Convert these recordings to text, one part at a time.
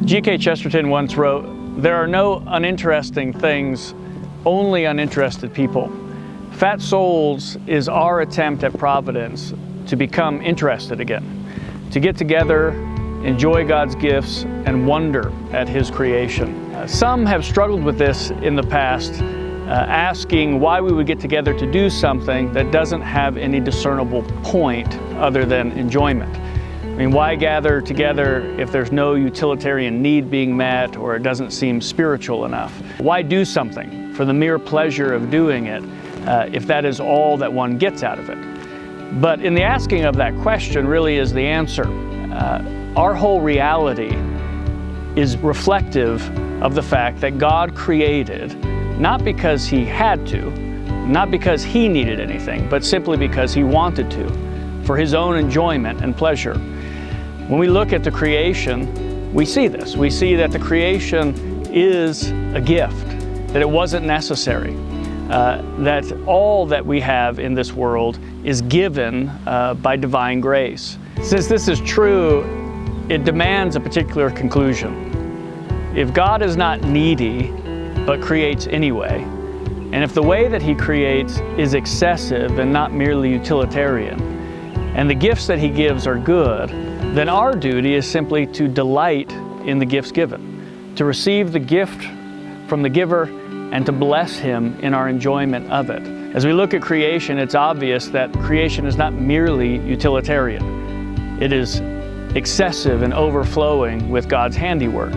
G.K. Chesterton once wrote, "There are no uninteresting things, only uninterested people." Fat Souls is our attempt at Providence to become interested again, to get together, enjoy God's gifts, and wonder at His creation. Some have struggled with this in the past, asking why we would get together to do something that doesn't have any discernible point other than enjoyment. I mean, why gather together if there's no utilitarian need being met or it doesn't seem spiritual enough? Why do something for the mere pleasure of doing it if that is all that one gets out of it? But in the asking of that question really is the answer. Our whole reality is reflective of the fact that God created not because He had to, not because He needed anything, but simply because He wanted to, for His own enjoyment and pleasure. When we look at the creation, we see this. We see that the creation is a gift, that it wasn't necessary, that all that we have in this world is given by divine grace. Since this is true, it demands a particular conclusion. If God is not needy, but creates anyway, and if the way that He creates is excessive and not merely utilitarian, and the gifts that He gives are good, then our duty is simply to delight in the gifts given, to receive the gift from the giver and to bless Him in our enjoyment of it. As we look at creation, it's obvious that creation is not merely utilitarian. It is excessive and overflowing with God's handiwork.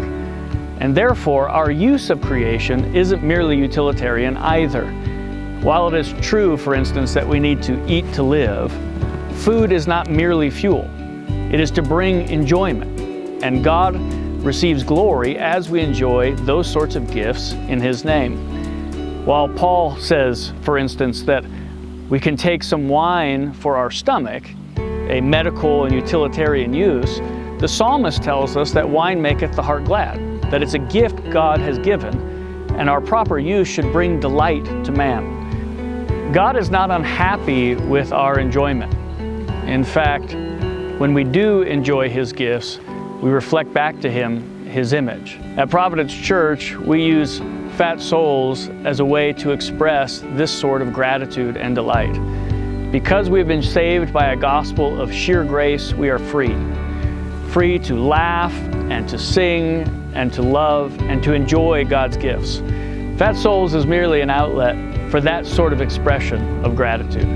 And therefore, our use of creation isn't merely utilitarian either. While it is true, for instance, that we need to eat to live, food is not merely fuel. It is to bring enjoyment. And God receives glory as we enjoy those sorts of gifts in His name. While Paul says, for instance, that we can take some wine for our stomach, a medical and utilitarian use, the psalmist tells us that wine maketh the heart glad, that it's a gift God has given, and our proper use should bring delight to man. God is not unhappy with our enjoyment. In fact, when we do enjoy His gifts, we reflect back to Him His image. At Providence Church, we use Fat Souls as a way to express this sort of gratitude and delight. Because we've been saved by a gospel of sheer grace, we are free. Free to laugh and to sing and to love and to enjoy God's gifts. Fat Souls is merely an outlet for that sort of expression of gratitude.